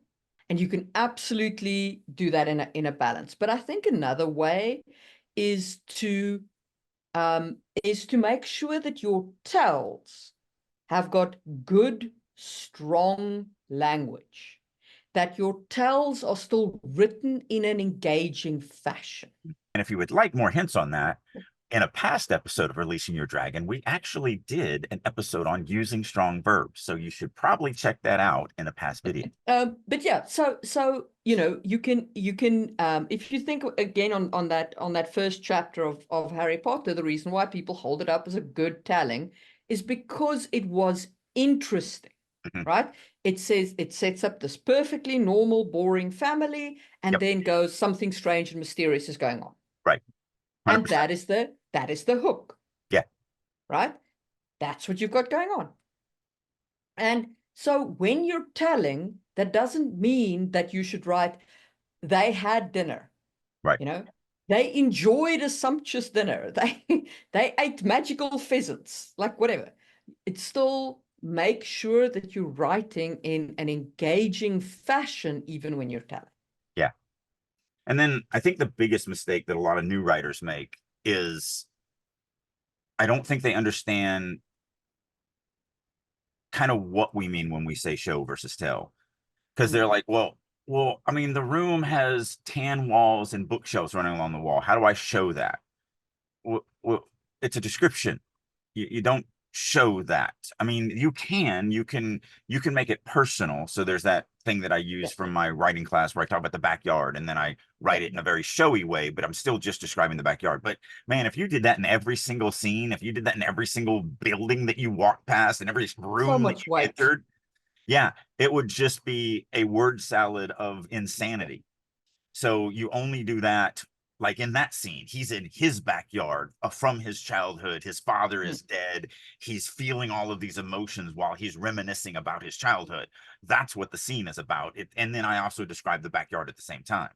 And you can absolutely do that in a balance. But I think another way is to make sure that your tells have got good, strong language, that your tells are still written in an engaging fashion. And if you would like more hints on that, in a past episode of Releasing Your Dragon, we actually did an episode on using strong verbs. So you should probably check that out in a past video. But yeah, so you can if you think again on that first chapter of Harry Potter, the reason why people hold it up as a good telling is because it was interesting, Mhm. right? It says it sets up this perfectly normal, boring family, and Yep. then goes something strange and mysterious is going on. Right. And 100%. that is the hook, Yeah. right? That's what you've got going on. And so when you're telling, that doesn't mean that you should write, they had dinner, Right. they enjoyed a sumptuous dinner, they ate magical pheasants, like whatever. It's still make sure that you're writing in an engaging fashion, even when you're telling. Yeah. And then I think the biggest mistake that a lot of new writers make is I don't think they understand kind of what we mean when we say show versus tell. Because Mm. they're like, well, I mean, the room has tan walls and bookshelves running along the wall. How do I show that? Well, it's a description. You don't show that. I mean, you can make it personal. So there's that thing that I use Yeah, from my writing class where I talk about the backyard and then I yeah. write it in a very showy way, but I'm still just describing the backyard. But man, if you did that in every single scene, if you did that in every single building that you walked past and every So room that much you weight. entered, yeah, it would just be a word salad of insanity. So you only do that like in that scene. He's in his backyard from his childhood. His father Mm. is dead. He's feeling all of these emotions while he's reminiscing about his childhood. That's what the scene is about. And then I also describe the backyard at the same time.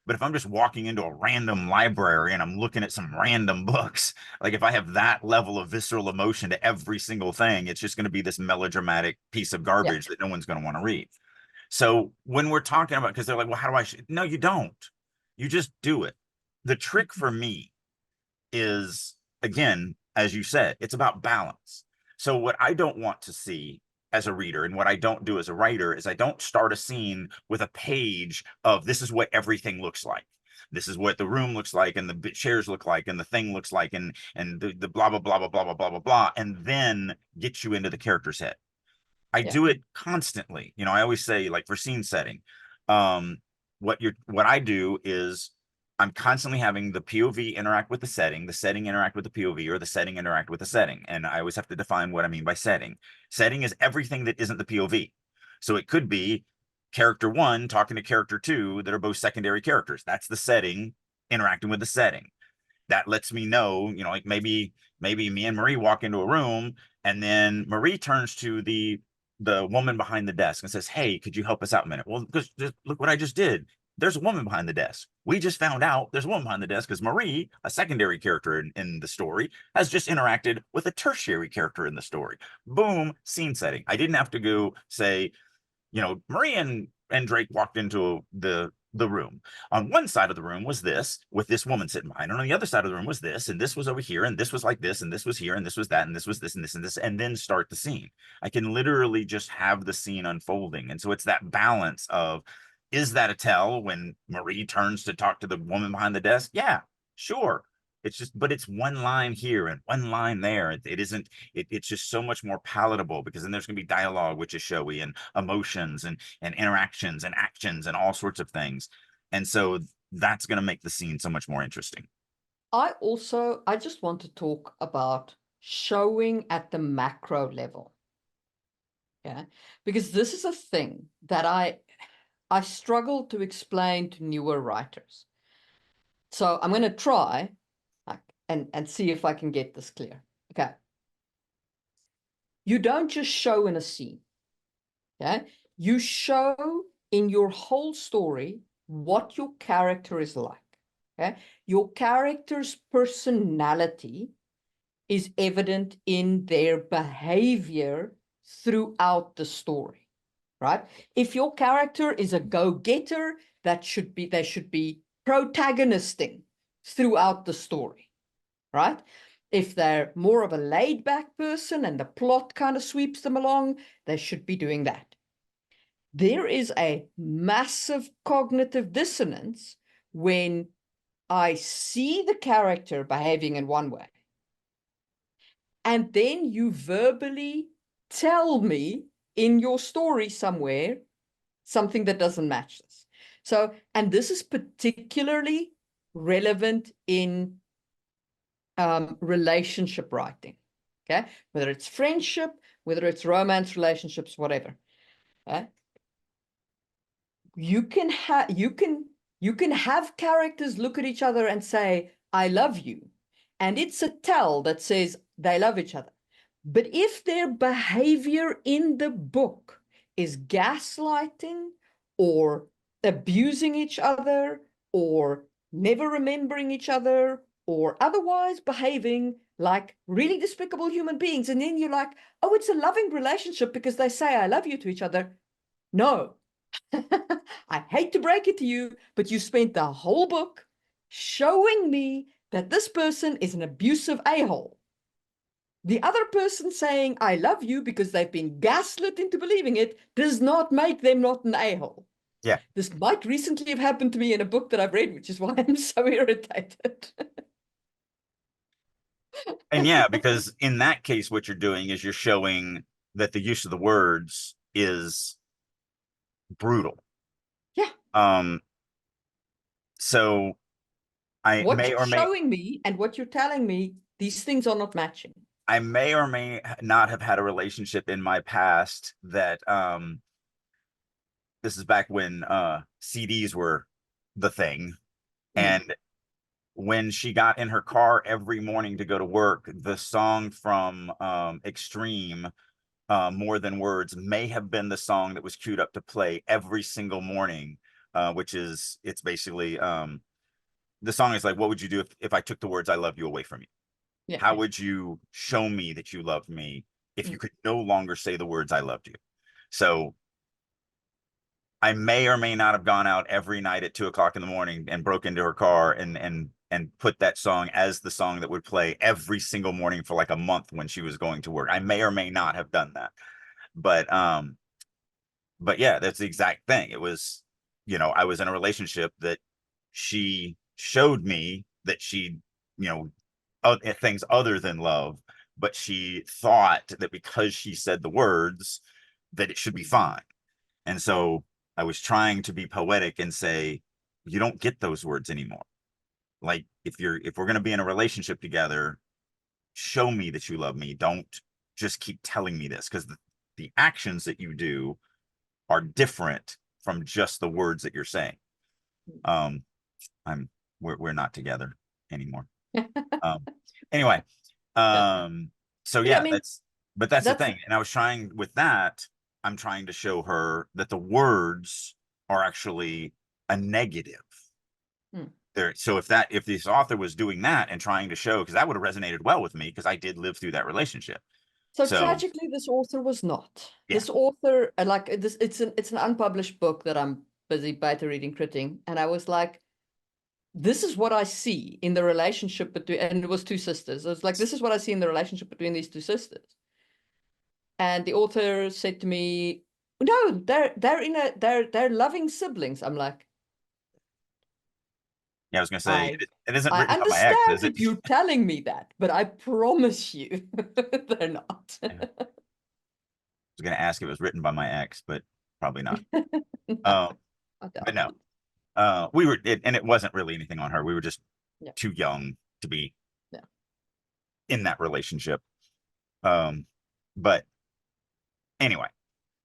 But if I'm just walking into a random library and I'm looking at some random books, like if I have that level of visceral emotion to every single thing, it's just going to be this melodramatic piece of Yeah. garbage that no one's going to want to read. So when we're talking about, because they're like, well, how do I? No, you don't. You just do it. The trick for me is, again, as you said, it's about balance. So what I don't want to see as a reader, and what I don't do as a writer, is I don't start a scene with a page of this is what everything looks like. This is what the room looks like, and the chairs look like, and the thing looks like, and the blah blah blah blah blah blah blah blah blah, and then get you into the character's head. I Yeah. do it constantly. I always say, like, for scene setting, um, what I do is I'm constantly having the POV interact with the setting interact with the POV, or the setting interact with the setting. And I always have to define what I mean by setting. Setting is everything that isn't the POV. So it could be character one talking to character two that are both secondary characters. That's the setting interacting with the setting. That lets me know, like maybe me and Marie walk into a room, and then Marie turns to the woman behind the desk and says, "Hey, could you help us out a minute?" Well, because look what I just did. There's a woman behind the desk. We just found out there's a woman behind the desk because Marie, a secondary character in the story, has just interacted with a tertiary character in the story. Boom, scene setting. I didn't have to go say, Marie and Drake walked into the room. On one side of the room was this, with this woman sitting behind, and on the other side of the room was this, and this was over here, and this was like this, and this was here, and this was that, and this was this, and this, and this, and then start the scene. I can literally just have the scene unfolding. And so it's that balance of, is that a tell when Marie turns to talk to the woman behind the desk? Yeah, sure. It's just, but it's one line here and one line there. It isn't, it's just so much more palatable, because then there's going to be dialogue, which is showy, and emotions, and interactions and actions and all sorts of things. And so that's going to make the scene so much more interesting. I just want to talk about showing at the macro level. Yeah, because this is a thing that I struggle to explain to newer writers. So I'm going to try and see if I can get this clear. Okay. You don't just show in a scene. Okay. You show in your whole story what your character is like. Okay. Your character's personality is evident in their behavior throughout the story, right? If your character is a go-getter, they should be protagonisting throughout the story, right? If they're more of a laid-back person and the plot kind of sweeps them along, they should be doing that. There is a massive cognitive dissonance when I see the character behaving in one way, and then you verbally tell me in your story somewhere something that doesn't match this. So, and this is particularly relevant in relationship writing, okay? Whether it's friendship, whether it's romance relationships, whatever. Okay? You can have characters look at each other and say, "I love you," and it's a tell that says they love each other. But if their behavior in the book is gaslighting, or abusing each other, or never remembering each other, or otherwise behaving like really despicable human beings, and then you're like, "Oh, it's a loving relationship because they say I love you to each other." No. I hate to break it to you, but you spent the whole book showing me that this person is an abusive a-hole. The other person saying, "I love you," because they've been gaslit into believing it, does not make them not an a-hole. Yeah. This might recently have happened to me in a book that I've read, which is why I'm so irritated. And yeah, because in that case, what you're doing is you're showing that the use of the words is brutal. Yeah. So I What may you're or may showing me and what you're telling me, these things are not matching. I may or may not have had a relationship in my past that this is back when CDs were the thing. Mm. And when she got in her car every morning to go to work, the song from Extreme, More Than Words, may have been the song that was queued up to play every single morning, it's basically the song is like, what would you do if I took the words "I love you" away from you? Yeah. How would you show me that you loved me if you Mm. could no longer say the words "I loved you"? So I may or may not have gone out every night at 2 o'clock in the morning and broke into her car and put that song as the song that would play every single morning for like a month when she was going to work. I may or may not have done that. But yeah, that's the exact thing. It was, I was in a relationship that she showed me that she, things other than love, but she thought that because she said the words that it should be fine. And so I was trying to be poetic and say, you don't get those words anymore. Like if we're going to be in a relationship together, show me that you love me. Don't just keep telling me this, because the actions that you do are different from just the words that you're saying. We're not together anymore. Um, anyway, so But I yeah, mean, but that's the that's thing. And I was trying with that, I'm trying to show her that the words are actually a negative. hmm. There, so if this author was doing that and trying to show, because that would have resonated well with me, because I did live through that relationship. So So tragically, this author was not. yeah, This author, like this, it's an unpublished book that I'm busy beta reading, critting, and I was like, this is what I see in the relationship between, and it was two sisters. I was like, this is what I see in the relationship between these two sisters. And the author said to me, no, they're loving siblings. I'm like, yeah, I was gonna say I it isn't I written by my ex, understand is it? that you're telling me that, but I promise you they're not. Yeah. I was gonna ask if it was written by my ex, but probably not. No, Um, I but doubt no, it. and it wasn't really anything on her. We were just Yeah, too young to be yeah. in that relationship. Um, but anyway,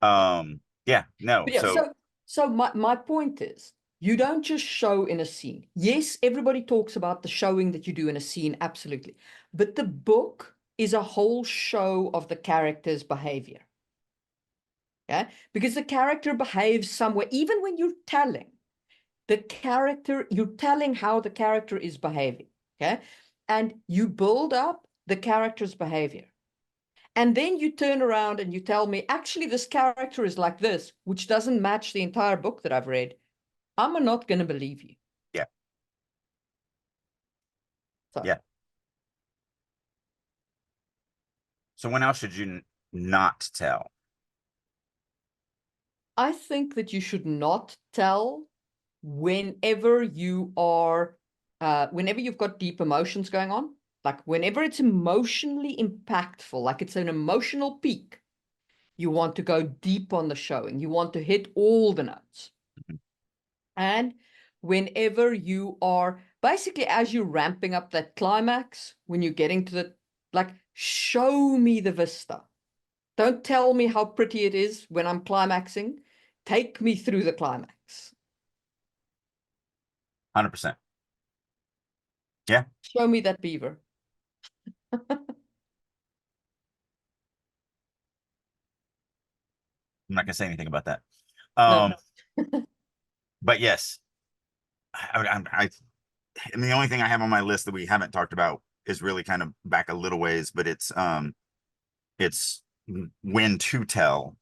Yeah. yeah, no. But yeah, so my point is, you don't just show in a scene. Yes, everybody talks about the showing that you do in a scene, absolutely. But the book is a whole show of the character's behavior. Yeah, because the character behaves somewhere, even when you're telling you're telling how the character is behaving. Okay. And you build up the character's behavior. And then you turn around and you tell me, actually, this character is like this, which doesn't match the entire book that I've read. I'm not going to believe you. Yeah, So yeah. So when else should you not tell? I think that you should not tell whenever whenever you've got deep emotions going on, like whenever it's emotionally impactful, like it's an emotional peak, you want to go deep on the showing. You want to hit all the notes. Mhm. And whenever you are basically, as you're ramping up that climax, when you're getting to like, show me the vista. Don't tell me how pretty it is when I'm climaxing. Take me through the climax. 100%. Yeah, Show me that beaver. I'm not gonna say anything about that. No. But yes, I mean, the only thing I have on my list that we haven't talked about is really kind of back a little ways, but it's when to tell.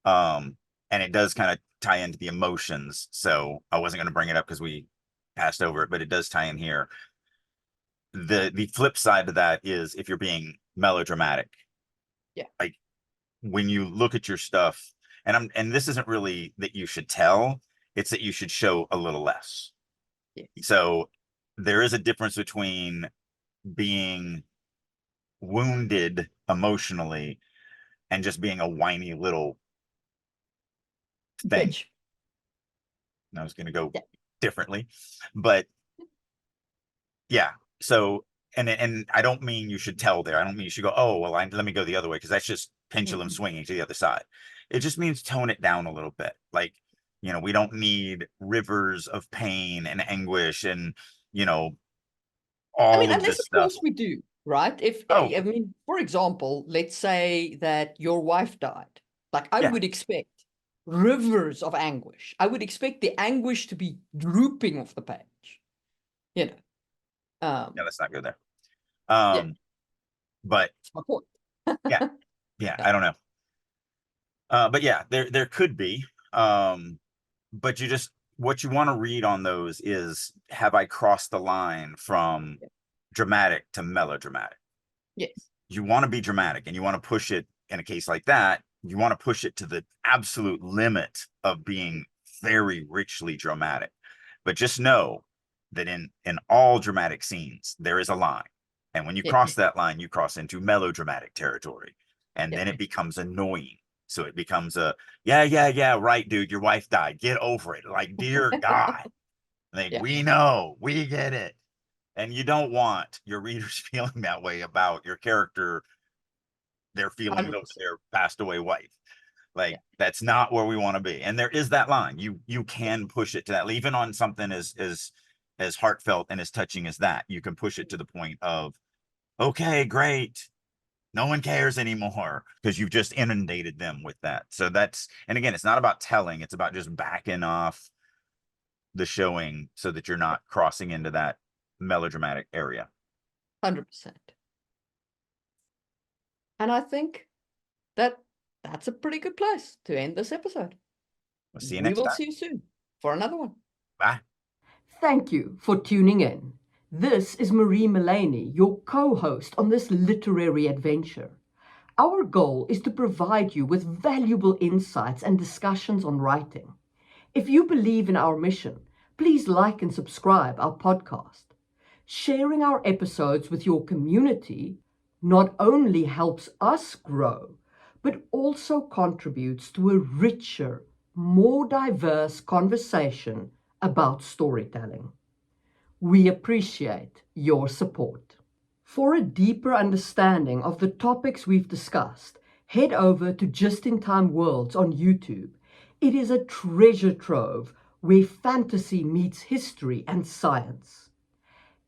And it does kind of tie into the emotions. So I wasn't going to bring it up because we passed over it, but it does tie in here. The flip side to that is if you're being melodramatic, Yeah. like when you look at your stuff, and this isn't really that you should tell, it's that you should show a little less. Yeah. So there is a difference between being wounded emotionally and just being a whiny little thing. Bitch. I was going to go Yeah. differently, but yeah. So, and I don't mean you should tell there. I don't mean you should go, oh, well, let me go the other way, because that's just pendulum swinging to the other side. It just means tone it down a little bit. Like, we don't need rivers of pain and anguish and, you know, I mean, all of unless this of stuff. course we do, right? If Oh, I mean, for example, let's say that your wife died. Like I yeah, would expect rivers of anguish. I would expect the anguish to be drooping off the page. You know. yeah, let's not go there. Yeah, But that's my point. yeah, yeah, Yeah. I don't know. But yeah, there could be. But what you want to read on those is, have I crossed the line from dramatic to melodramatic? Yes. You want to be dramatic and you want to push it in a case like that. You want to push it to the absolute limit of being very richly dramatic. But just know that in all dramatic scenes, there is a line. And when you Yeah, cross that line, you cross into melodramatic territory. And yeah. then it becomes annoying. So it becomes yeah, right, dude, your wife died. Get over it. Like, dear God. Like, Yeah, we know, we get it. And you don't want your readers feeling that way about your character, their feeling of 100%. their passed away wife. Yeah, Like, that's not where we want to be. And there is that line. You can push it to that, even on something as heartfelt and as touching as that. You can push it to the point of, okay, great. No one cares anymore, because you've just inundated them with that. So that's, and again, it's not about telling, it's about just backing off the showing so that you're not crossing into that melodramatic area. 100%. And I think that that's a pretty good place to end this episode. We'll see you We next will time. see you soon for another one. Bye. Thank you for tuning in. This is Marie Mullaney, your co-host on this literary adventure. Our goal is to provide you with valuable insights and discussions on writing. If you believe in our mission, please like and subscribe our podcast. Sharing our episodes with your community not only helps us grow, but also contributes to a richer, more diverse conversation about storytelling. We appreciate your support. For a deeper understanding of the topics we've discussed, head over to Just in Time Worlds on YouTube. It is a treasure trove where fantasy meets history and science.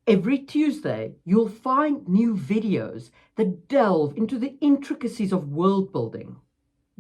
Every Tuesday, you'll find new videos that delve into the intricacies of world building,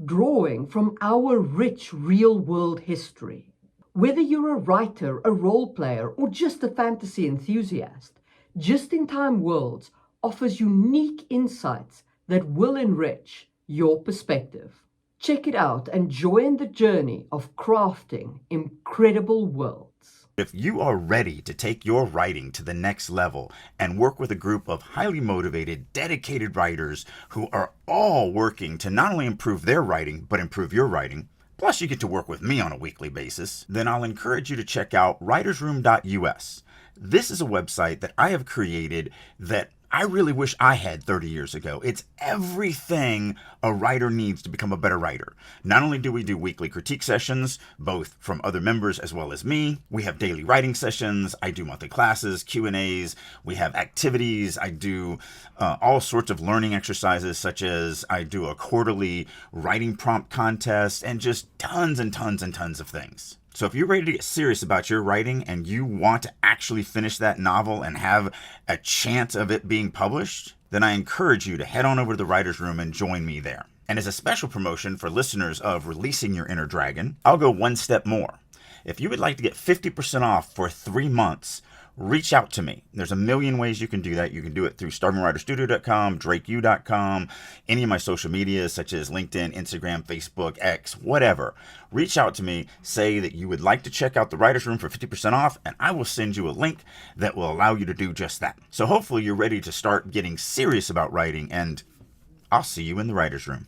drawing from our rich real-world history. Whether you're a writer, a role player, or just a fantasy enthusiast, Just in Time Worlds offers unique insights that will enrich your perspective. Check it out and join the journey of crafting incredible worlds. If you are ready to take your writing to the next level and work with a group of highly motivated, dedicated writers who are all working to not only improve their writing, but improve your writing, plus you get to work with me on a weekly basis, then I'll encourage you to check out writersroom.us. This is a website that I have created that I really wish I had 30 years ago. It's everything a writer needs to become a better writer. Not only do we do weekly critique sessions, both from other members as well as me, we have daily writing sessions, I do monthly classes, Q&As, we have activities, I do all sorts of learning exercises, such as I do a quarterly writing prompt contest, and just tons and tons and tons of things. So if you're ready to get serious about your writing and you want to actually finish that novel and have a chance of it being published, then I encourage you to head on over to the Writer's Room and join me there. And as a special promotion for listeners of Releasing Your Inner Dragon, I'll go one step more. If you would like to get 50% off for 3 months, reach out to me. There's a million ways you can do that. You can do it through starvingwriterstudio.com, drakeu.com, any of my social medias such as LinkedIn, Instagram, Facebook, X, whatever. Reach out to me, say that you would like to check out the Writer's Room for 50% off, and I will send you a link that will allow you to do just that. So hopefully you're ready to start getting serious about writing, and I'll see you in the Writer's Room.